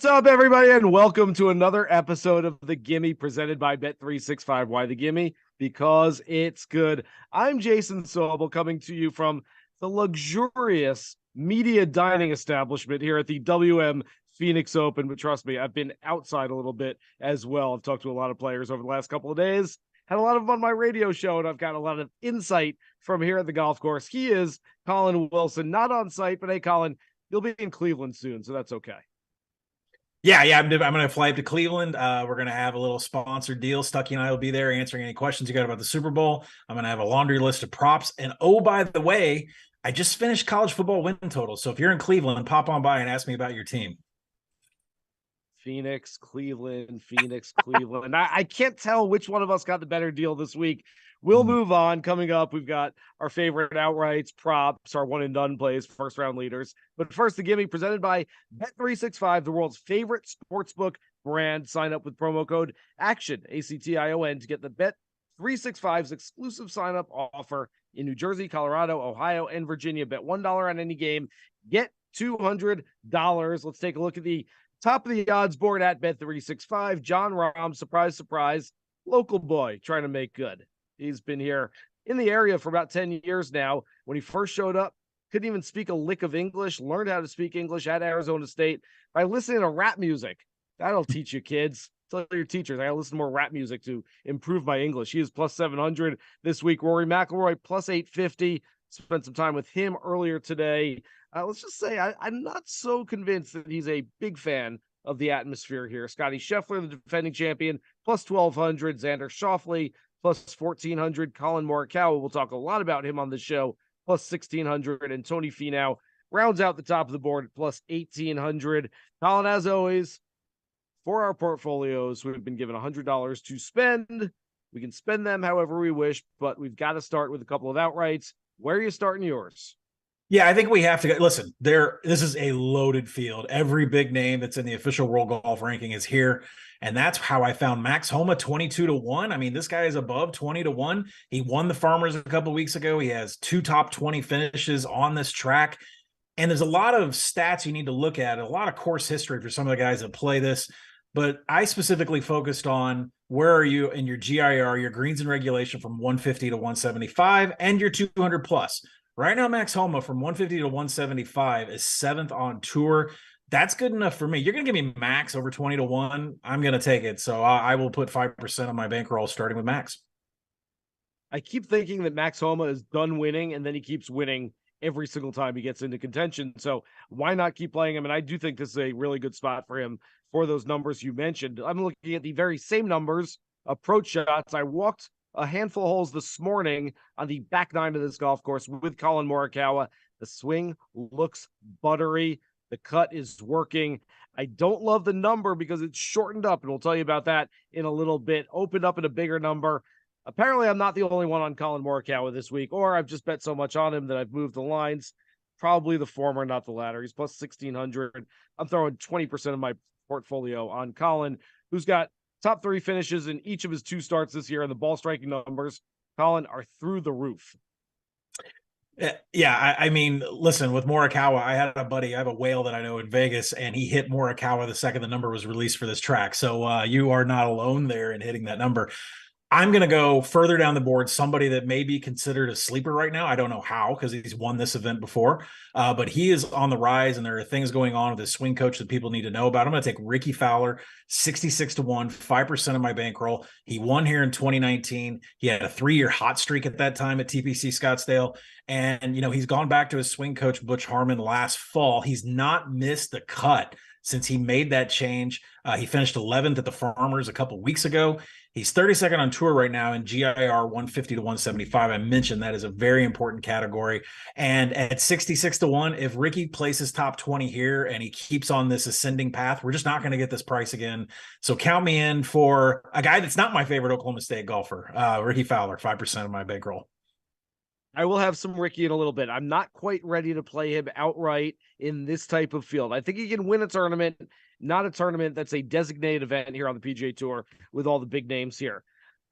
up, everybody, and welcome to another episode of the Gimme presented by Bet365. Why the Gimme? Because it's good. I'm Jason Sobel, coming to you from the luxurious media dining establishment here at the WM Phoenix Open. But trust me, I've been outside a little bit as well. I've talked to a lot of players over the last couple of days, had a lot of them on my radio show, and I've got a lot of insight from here at the golf course. He is Collin Wilson, not on site, but hey, Collin, you'll be in Cleveland soon, so that's okay. Yeah, I'm going to fly up to Cleveland. We're going to have a little sponsored deal. Stuckey and I will be there answering any questions you got about the Super Bowl. I'm going to have a laundry list of props. And oh, by the way, I just finished college football win totals. So if you're in Cleveland, pop on by and ask me about your team. Phoenix, Cleveland. I can't tell which one of us got the better deal this week. We'll move on. Coming up, we've got our favorite outrights, props, our one and done plays, first round leaders. But first, the Gimme presented by Bet365, the world's favorite sportsbook brand. Sign up with promo code ACTION, ACTION, to get the Bet365's exclusive sign up offer in New Jersey, Colorado, Ohio, and Virginia. Bet $1 on any game, get $200. Let's take a look at the top of the odds board at Bet365. John Rahm, surprise, local boy, trying to make good. He's been here in the area for about 10 years now. When he first showed up, couldn't even speak a lick of English, learned how to speak English at Arizona State by listening to rap music. That'll teach you, kids. Tell your teachers, I gotta listen to more rap music to improve my English. He is plus 700 this week. Rory McIlroy plus 850. Spent some time with him earlier today. Let's just say I'm not so convinced that he's a big fan of the atmosphere here. Scotty Scheffler, the defending champion, plus 1,200. Xander Schauffele, plus 1,400. Collin Morikawa, we'll talk a lot about him on the show, plus 1,600. And Tony Finau rounds out the top of the board at plus 1,800. Collin, as always, for our portfolios, we've been given $100 to spend. We can spend them however we wish, but we've got to start with a couple of outrights. Where are you starting yours? Yeah, I think we have to go. Listen, this is a loaded field. Every big name that's in the official world golf ranking is here. And that's how I found Max Homa 22-1. I mean, this guy is above 20-1. He won the Farmers a couple of weeks ago. He has 2 top 20 finishes on this track. And there's a lot of stats you need to look at, a lot of course history for some of the guys that play this. But I specifically focused on where are you in your GIR, your greens and regulation from 150 to 175, and your 200 plus. Right now, Max Homa from 150 to 175 is 7th on tour. That's good enough for me. You're going to give me Max over 20-1. I'm going to take it. So I will put 5% on my bankroll starting with Max. I keep thinking that Max Homa is done winning, and then he keeps winning every single time he gets into contention. So why not keep playing him? And I do think this is a really good spot for him for those numbers you mentioned. I'm looking at the very same numbers, approach shots. I walked a handful of holes this morning on the back 9 of this golf course with Collin Morikawa. The swing looks buttery. The cut is working. I don't love the number because it's shortened up, and we'll tell you about that in a little bit. Opened up at a bigger number. Apparently, I'm not the only one on Collin Morikawa this week, or I've just bet so much on him that I've moved the lines. Probably the former, not the latter. He's plus 1,600. I'm throwing 20% of my portfolio on Collin, who's got top 3 finishes in each of his 2 starts this year, and the ball striking numbers, Collin, are through the roof. Yeah, I mean, listen, with Morikawa, I have a whale that I know in Vegas, and he hit Morikawa the second the number was released for this track. So you are not alone there in hitting that number. I'm going to go further down the board, somebody that may be considered a sleeper right now. I don't know how, because he's won this event before, but he is on the rise, and there are things going on with his swing coach that people need to know about. I'm going to take Ricky Fowler, 66-1, 5% of my bankroll. He won here in 2019. He had a 3-year hot streak at that time at TPC Scottsdale. And, he's gone back to his swing coach, Butch Harmon, last fall. He's not missed the cut since he made that change. He finished 11th at the Farmers a couple weeks ago. He's 32nd on tour right now in GIR 150 to 175. I mentioned that is a very important category. And at 66-1, if Ricky places top 20 here and he keeps on this ascending path, we're just not going to get this price again. So count me in for a guy that's not my favorite Oklahoma State golfer, Ricky Fowler, 5% of my bankroll. I will have some Ricky in a little bit. I'm not quite ready to play him outright in this type of field. I think he can win a tournament, not a tournament that's a designated event here on the PGA Tour with all the big names here.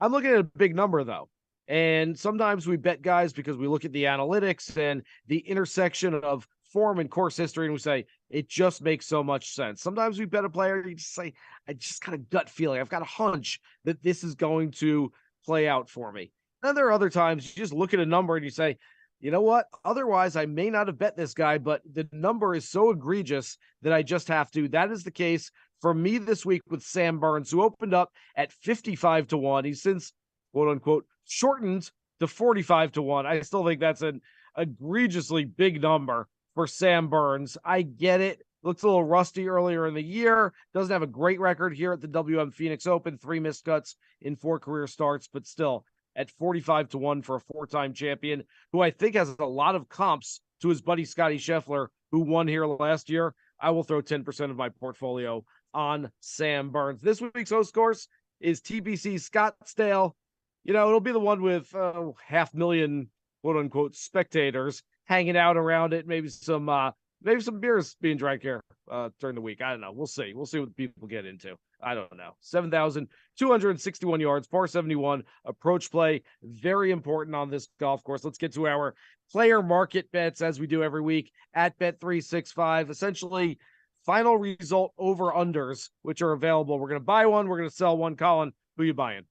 I'm looking at a big number, though. And sometimes we bet guys because we look at the analytics and the intersection of form and course history, and we say it just makes so much sense. Sometimes we bet a player, you just say, I just got a gut feeling. I've got a hunch that this is going to play out for me. Then there are other times you just look at a number and you say, you know what? Otherwise, I may not have bet this guy, but the number is so egregious that I just have to. That is the case for me this week with Sam Burns, who opened up at 55 to 1. He's since, quote unquote, shortened to 45 to 1. I still think that's an egregiously big number for Sam Burns. I get it. Looks a little rusty earlier in the year. Doesn't have a great record here at the WM Phoenix Open. 3 missed cuts in 4 career starts, but still at 45 to 1 for a 4-time champion, who I think has a lot of comps to his buddy Scotty Scheffler, who won here last year. I will throw 10% of my portfolio on Sam Burns. This week's host course is TPC Scottsdale. You know, it'll be the one with 500,000 quote unquote spectators hanging out around it. Maybe some beers being drank here during the week. I don't know. We'll see. We'll see what people get into. I don't know. 7,261 yards, par 71, approach play. Very important on this golf course. Let's get to our player market bets as we do every week at Bet365. Essentially, final result over-unders, which are available. We're going to buy one. We're going to sell one. Collin, who are you buying?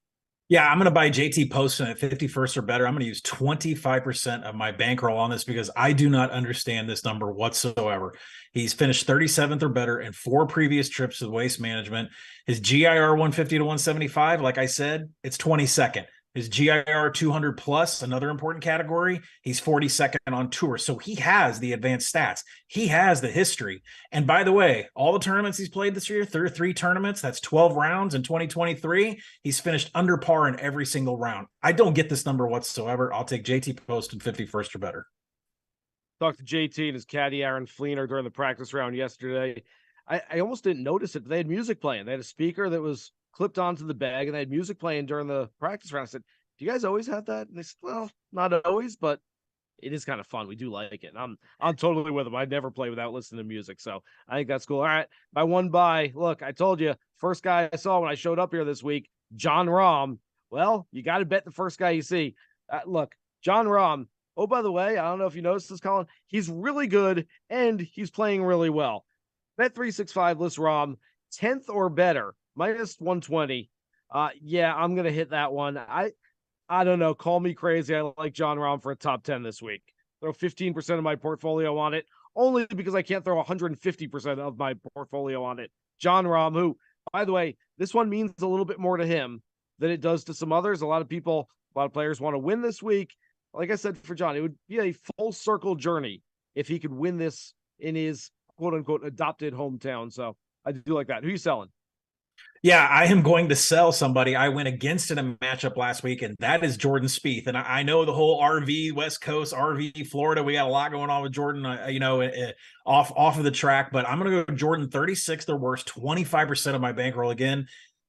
Yeah, I'm going to buy JT Poston at 51st or better. I'm going to use 25% of my bankroll on this because I do not understand this number whatsoever. He's finished 37th or better in 4 previous trips to Waste Management. His GIR 150 to 175, like I said, it's 22nd. His GIR 200 plus, another important category, he's 42nd on tour. So he has the advanced stats. He has the history. And by the way, all the tournaments he's played this year, 3 tournaments, that's 12 rounds in 2023. He's finished under par in every single round. I don't get this number whatsoever. I'll take JT Poston 51st or better. Talked to JT and his caddy, Aaron Fleener, during the practice round yesterday. I almost didn't notice it, but they had music playing. They had a speaker that was clipped onto the bag, and they had music playing during the practice round. I said, do you guys always have that? And they said, well, not always, but it is kind of fun. We do like it. And I'm totally with them. I never play without listening to music. So I think that's cool. All right. My one buy. Look, I told you, first guy I saw when I showed up here this week, Jon Rahm. Well, you got to bet the first guy you see. Look, Jon Rahm. Oh, by the way, I don't know if you noticed this, Collin. He's really good, and he's playing really well. Bet365 lists Rahm 10th or better, minus 120. Yeah, I'm going to hit that one. I don't know. Call me crazy. I like Jon Rahm for a top 10 this week. Throw 15% of my portfolio on it, only because I can't throw 150% of my portfolio on it. Jon Rahm, who, by the way, this one means a little bit more to him than it does to some others. A lot of players want to win this week. Like I said, for John, it would be a full circle journey if he could win this in his quote unquote adopted hometown. So I do like that. Who are you selling? Yeah, I am going to sell somebody. I went against in a matchup last week, and that is Jordan Spieth. And I know the whole RV West Coast, RV Florida. We got a lot going on with Jordan, off of the track. But I'm going to go Jordan 36th or worse, 25% of my bankroll again.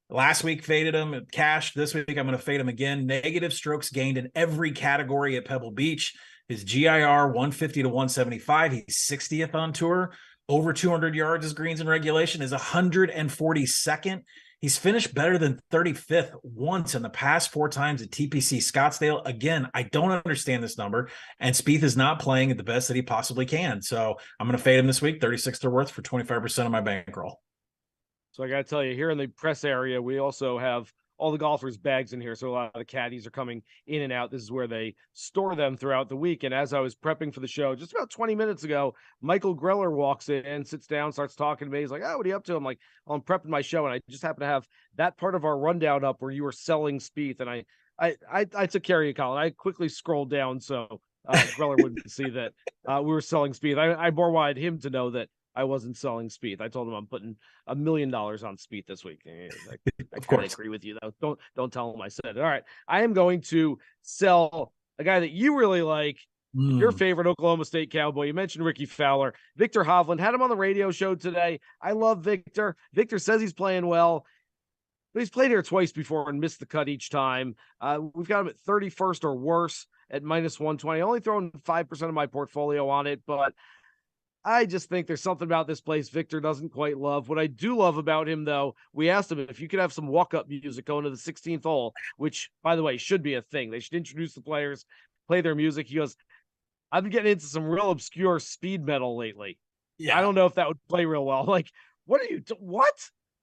Last week faded him, cashed. This week I'm going to fade him again. Negative strokes gained in every category at Pebble Beach. His GIR 150 to 175. He's 60th on tour. Over 200 yards as greens in regulation, is 142nd. He's finished better than 35th once in the past 4 times at TPC Scottsdale. Again, I don't understand this number, and Spieth is not playing at the best that he possibly can. So I'm going to fade him this week, 36th or worth for 25% of my bankroll. So I got to tell you, here in the press area, we also have all the golfers' bags in here. So a lot of the caddies are coming in and out. This is where they store them throughout the week. And as I was prepping for the show, just about 20 minutes ago, Michael Greller walks in, sits down, starts talking to me. He's like, oh, what are you up to? I'm like, I'm prepping my show. And I just happen to have that part of our rundown up where you were selling Spieth. And I took care of you, Collin. I quickly scrolled down so Greller wouldn't see that we were selling Spieth. I more wanted him to know that I wasn't selling Spieth. I told him I'm putting $1 million on Spieth this week. I kind of agree with you, though. Don't tell him I said it. All right. I am going to sell a guy that you really like, your favorite Oklahoma State Cowboy. You mentioned Ricky Fowler. Victor Hovland. Had him on the radio show today. I love Victor. Victor says he's playing well, but he's played here twice before and missed the cut each time. We've got him at 31st or worse at minus 120. Only throwing 5% of my portfolio on it, but I just think there's something about this place Victor doesn't quite love. What I do love about him, though, we asked him if you could have some walk-up music going to the 16th hole, which, by the way, should be a thing. They should introduce the players, play their music. He goes, I've been getting into some real obscure speed metal lately. I Yeah. don't know if that would play real well. Like, what are you? What?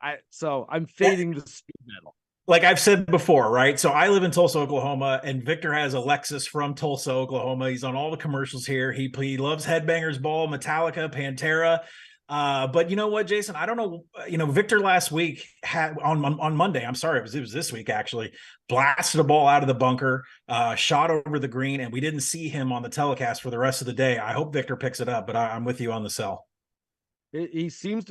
I'm fading the speed metal. Like I've said before, right? So I live in Tulsa, Oklahoma, and Victor has a Lexus from Tulsa, Oklahoma. He's on all the commercials here. He loves Headbangers Ball, Metallica, Pantera. But you know what, Jason? I don't know. Victor last week had on Monday. I'm sorry, it was this week actually. Blasted a ball out of the bunker, shot over the green, and we didn't see him on the telecast for the rest of the day. I hope Victor picks it up, but I'm with you on the sell. He seems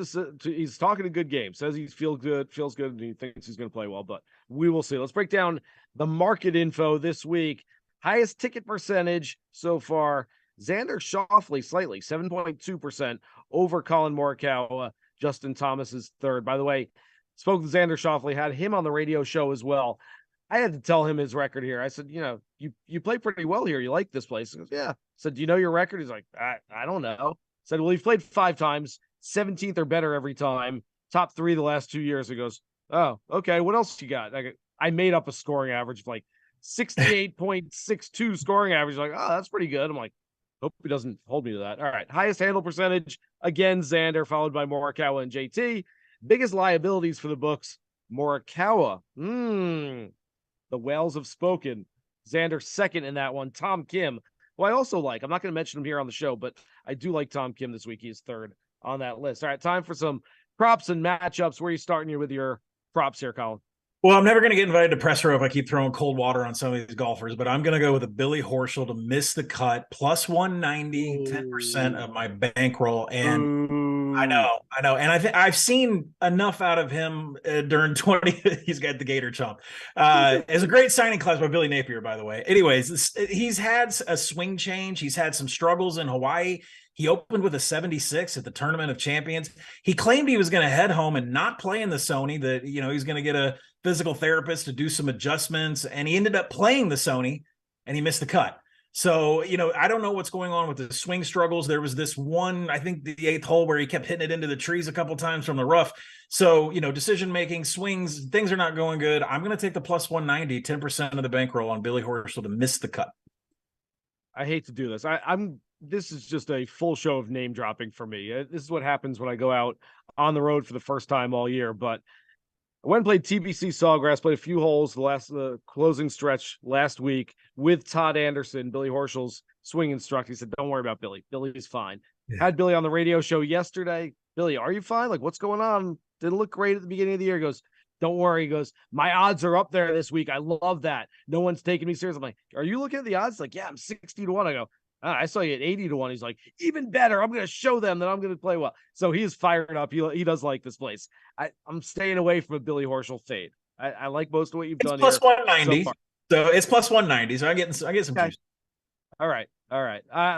he's talking a good game, says he feels good, and he thinks he's going to play well, but we will see. Let's break down the market info this week. Highest ticket percentage so far, Xander Schauffele slightly, 7.2% over Collin Morikawa. Justin Thomas is third. By the way, spoke to Xander Schauffele, had him on the radio show as well. I had to tell him his record here. I said, you play pretty well here. You like this place? He goes, yeah. I said, do you know your record? He's like, I don't know. I said, well, you've played 5 times. 17th or better every time, top 3 the last 2 years. He goes, oh, okay. What else you got? I made up a scoring average of like 68.62 scoring average. Like, oh, that's pretty good. I'm like, hope he doesn't hold me to that. All right. Highest handle percentage, again, Xander, followed by Morikawa and JT. Biggest liabilities for the books, Morikawa. The whales have spoken. Xander second in that one. Tom Kim, who I also like. I'm not going to mention him here on the show, but I do like Tom Kim this week. He is third on that list. All right, time for some props and matchups. Where are you starting here with your props here, Collin? Well, I'm never going to get invited to press row if I keep throwing cold water on some of these golfers, but I'm going to go with a Billy Horschel to miss the cut, plus 190, 10% of my bankroll. And Ooh. I know. And I've seen enough out of him during 20. He's got the Gator chomp. It's a great signing class by Billy Napier, by the way. Anyways, he's had a swing change. He's had some struggles in Hawaii. He opened with a 76 at the Tournament of Champions. He claimed he was going to head home and not play in the Sony, that, he's going to get a physical therapist to do some adjustments. And he ended up playing the Sony and he missed the cut. So, I don't know what's going on with the swing struggles. There was this one, I think the 8th hole, where he kept hitting it into the trees a couple times from the rough. So, decision-making, swings, things are not going good. I'm going to take the plus 190, 10% of the bankroll on Billy Horschel to miss the cut. I hate to do this. This is just a full show of name dropping for me. This is what happens when I go out on the road for the first time all year. But I went and played TBC Sawgrass, played a few holes the closing stretch last week with Todd Anderson, Billy Horschel's swing instructor. He said, don't worry about Billy. Billy's fine. Yeah. Had Billy on the radio show yesterday. Billy, are you fine? Like, what's going on? Didn't look great at the beginning of the year. He goes, don't worry. He goes, my odds are up there this week. I love that. No one's taking me serious. I'm like, are you looking at the odds? Like, yeah, I'm 60 to 1. I go, I saw you at 80 to 1. He's like, even better. I'm going to show them that I'm going to play well. So he is fired up. He does like this place. I'm staying away from a Billy Horschel fade. I like most of what you've done plus here. 190. So it's plus 190. So I get some juice. All right.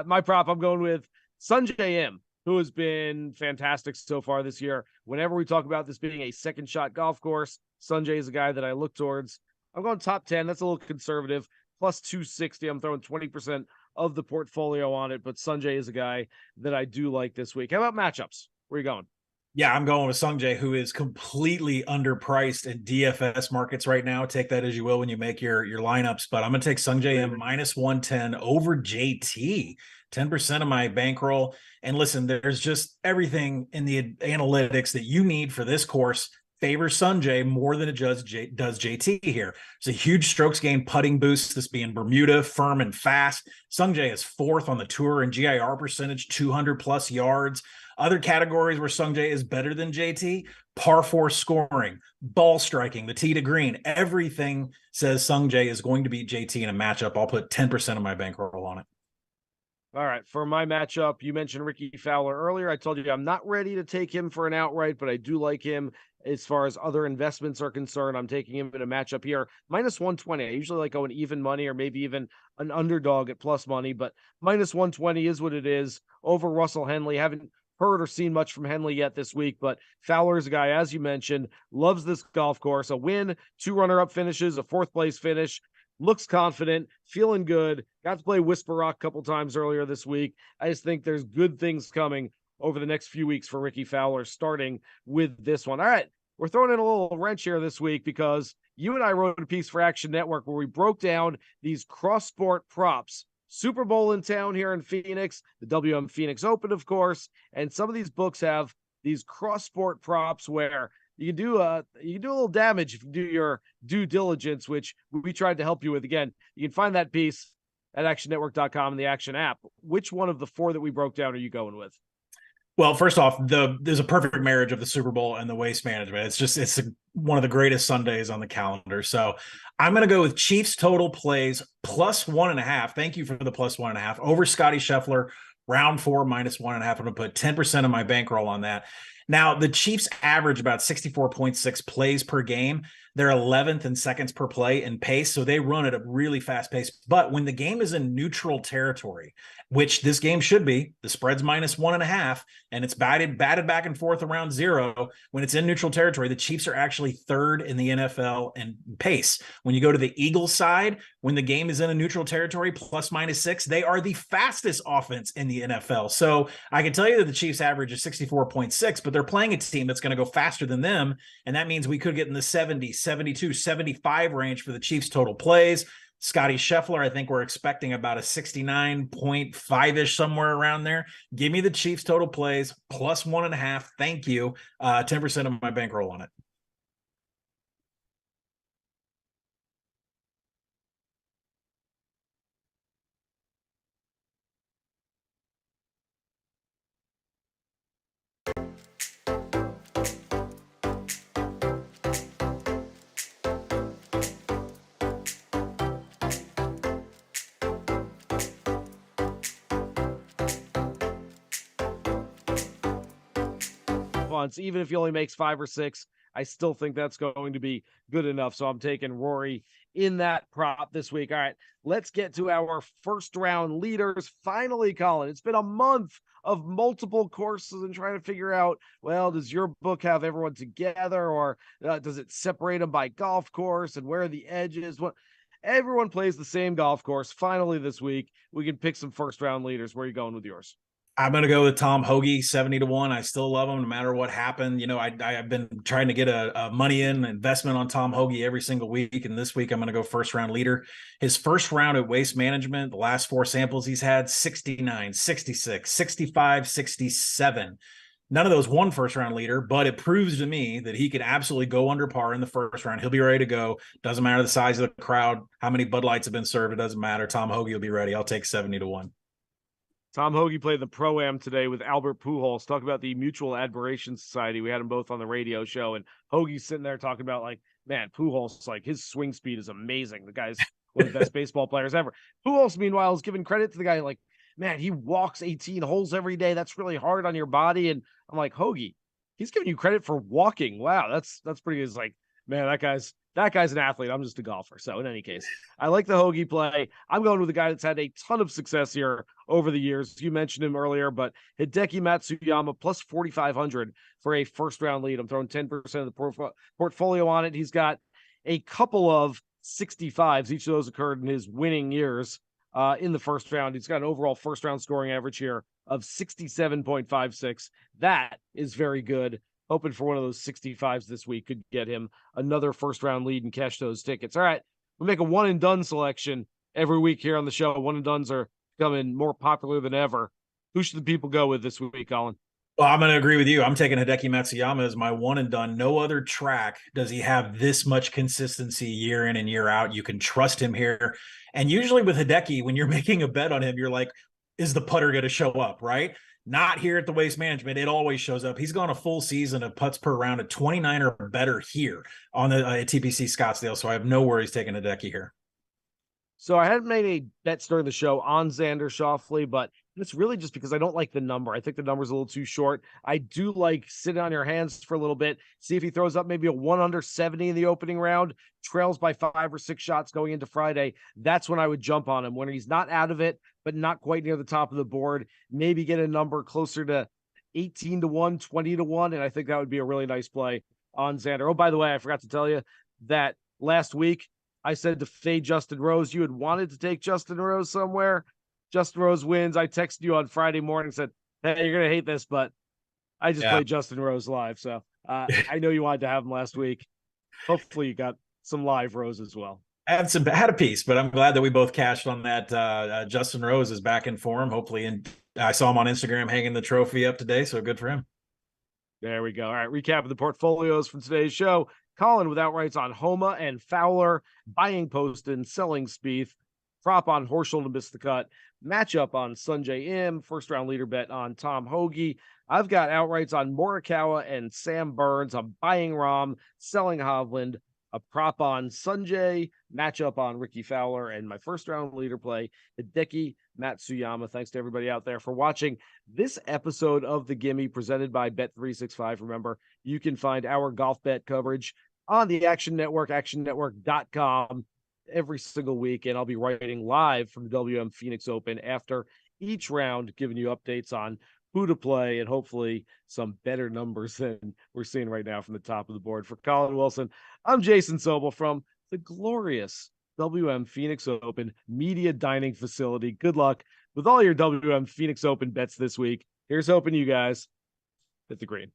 My prop, I'm going with Sungjae Im, who has been fantastic so far this year. Whenever we talk about this being a second shot golf course, Sungjae is a guy that I look towards. I'm going top 10. That's a little conservative. Plus 260. I'm throwing 20% of the portfolio on it, but Sungjae is a guy that I do like this week. How about matchups? Where are you going? Yeah, I'm going with Sungjae, who is completely underpriced in DFS markets right now. Take that as you will when you make your lineups, but I'm going to take Sungjae Im minus 110 over JT, 10% of my bankroll. And listen, there's just everything in the analytics that you need for this course favors Sungjae more than it does JT here. It's a huge strokes gain putting boost, this being Bermuda, firm and fast. Sungjae is 4th on the tour in GIR percentage, 200 plus yards. Other categories where Sungjae is better than JT, par 4 scoring, ball striking, the tee to green, everything says Sungjae is going to beat JT in a matchup. I'll put 10% of my bankroll on it. All right. For my matchup, you mentioned Ricky Fowler earlier. I told you I'm not ready to take him for an outright, but I do like him as far as other investments are concerned. I'm taking him in a matchup here. Minus 120. I usually like going even money or maybe even an underdog at plus money, but minus 120 is what it is over Russell Henley. Haven't heard or seen much from Henley yet this week, but Fowler is a guy, as you mentioned, loves this golf course. A win, 2 runner-up finishes, a 4th place finish. Looks confident, feeling good. Got to play Whisper Rock a couple times earlier this week. I just think there's good things coming over the next few weeks for Ricky Fowler, starting with this one. All right, we're throwing in a little wrench here this week because you and I wrote a piece for Action Network where we broke down these cross-sport props Super Bowl in town here in Phoenix, the WM Phoenix Open, of course, and some of these books have these cross sport props where you can do a little damage if you do your due diligence, which we tried to help you with. Again, you can find that piece at actionnetwork.com and the Action app. Which one of the four that we broke down are you going with? Well, first off, there's a perfect marriage of the Super Bowl and the waste management. It's one of the greatest Sundays on the calendar. So I'm going to go with Chiefs total plays plus 1.5. Thank you for the plus 1.5 over Scotty Scheffler, round 4 minus 1.5. I'm going to put 10% of my bankroll on that. Now, the Chiefs average about 64.6 plays per game. They're 11th in seconds per play in pace, so they run at a really fast pace. But when the game is in neutral territory, which this game should be, the spread's minus 1.5, and it's batted back and forth around 0. When it's in neutral territory, the Chiefs are actually 3rd in the NFL in pace. When you go to the Eagles side, when the game is in a neutral territory, plus minus 6, they are the fastest offense in the NFL. So I can tell you that the Chiefs average is 64.6, but they're playing a team that's going to go faster than them, and that means we could get in the 70, 72, 75 range for the Chiefs total plays. Scotty Scheffler, I think we're expecting about a 69.5-ish, somewhere around there. Give me the Chiefs total plays plus 1.5. Thank you. 10% of my bankroll on it. Once, even if he only makes 5 or 6, I still think that's going to be good enough. So I'm taking Rory in that prop this week. All right, let's get to our first round leaders. Finally, Collin, it's been a month of multiple courses and trying to figure out, well, does your book have everyone together, or does it separate them by golf course and where are the edges? What everyone plays the same golf course. Finally, this week, we can pick some first round leaders. Where are you going with yours? I'm going to go with Tom Hoagie, 70-1. I still love him no matter what happened. You know, I've been trying to get a money in investment on Tom Hoagie every single week. And this week I'm going to go first round leader. His first round at Waste Management, the last 4 samples he's had, 69, 66, 65, 67. None of those won first round leader, but it proves to me that he could absolutely go under par in the first round. He'll be ready to go. Doesn't matter the size of the crowd, how many Bud Lights have been served. It doesn't matter. Tom Hoagie will be ready. I'll take 70-1. Tom Hoagie played the Pro-Am today with Albert Pujols. Talk about the Mutual Admiration Society. We had them both on the radio show, and Hoagie's sitting there talking about, like, man, Pujols, like, his swing speed is amazing. The guy's one of the best baseball players ever. Pujols, meanwhile, is giving credit to the guy, like, man, he walks 18 holes every day. That's really hard on your body. And I'm like, Hoagie, he's giving you credit for walking. Wow, that's pretty good. It's like, man, that guy's an athlete. I'm just a golfer. So in any case, I like the Hoagie play. I'm going with a guy that's had a ton of success here over the years. You mentioned him earlier, but Hideki Matsuyama plus 4,500 for a first round lead. I'm throwing 10% of the portfolio on it. He's got a couple of 65s. Each of those occurred in his winning years in the first round. He's got an overall first round scoring average here of 67.56. That is very good. Hoping for one of those 65s this week could get him another first round lead and cash those tickets. All right, we'll make a one and done selection every week here on the show. One and dones are becoming more popular than ever. Who should the people go with this week, Collin? Well, I'm going to agree with you. I'm taking Hideki Matsuyama as my one and done. No other track does he have this much consistency year in and year out. You can trust him here. And usually with Hideki, when you're making a bet on him, you're like, is the putter going to show up, right? Not here at the Waste Management. It always shows up. He's gone a full season of putts per round at 29 or better here on the TPC Scottsdale. So I have no worries taking Hideki here. So I hadn't made a bet during the show on Xander Schauffele, but it's really just because I don't like the number. I think the number's a little too short. I do like sitting on your hands for a little bit, see if he throws up maybe a 1 under 70 in the opening round, trails by 5 or 6 shots going into Friday. That's when I would jump on him, when he's not out of it, but not quite near the top of the board. Maybe get a number closer to 18-1, 20-1, and I think that would be a really nice play on Xander. Oh, by the way, I forgot to tell you that last week I said to fade Justin Rose. You had wanted to take Justin Rose somewhere. Justin Rose wins. I texted you on Friday morning and said, hey, you're going to hate this, but I just played Justin Rose live. So I know you wanted to have him last week. Hopefully you got some live Rose as well. had a piece, but I'm glad that we both cashed on that. Justin Rose is back in form, hopefully, and I saw him on Instagram hanging the trophy up today, so good for him. There we go. All right, recap of the portfolios from today's show. Collin with outrights on Homa and Fowler, buying Poston, selling Spieth, prop on Horschel to miss the cut, matchup on Sunjay Im, first round leader bet on Tom Hoagie. I've got outrights on Morikawa and Sam Burns. I'm buying Rahm, selling Hovland, a prop on Sunjay, matchup on Ricky Fowler, and my first round leader play, Hideki Matsuyama. Thanks to everybody out there for watching this episode of the Gimme presented by Bet365. Remember, you can find our golf bet coverage on the Action Network, actionnetwork.com every single week. And I'll be writing live from the WM Phoenix Open after each round, giving you updates on who to play and hopefully some better numbers than we're seeing right now from the top of the board. For Collin Wilson, I'm Jason Sobel from the glorious WM Phoenix Open Media Dining Facility. Good luck with all your WM Phoenix Open bets this week. Here's hoping you guys hit the green.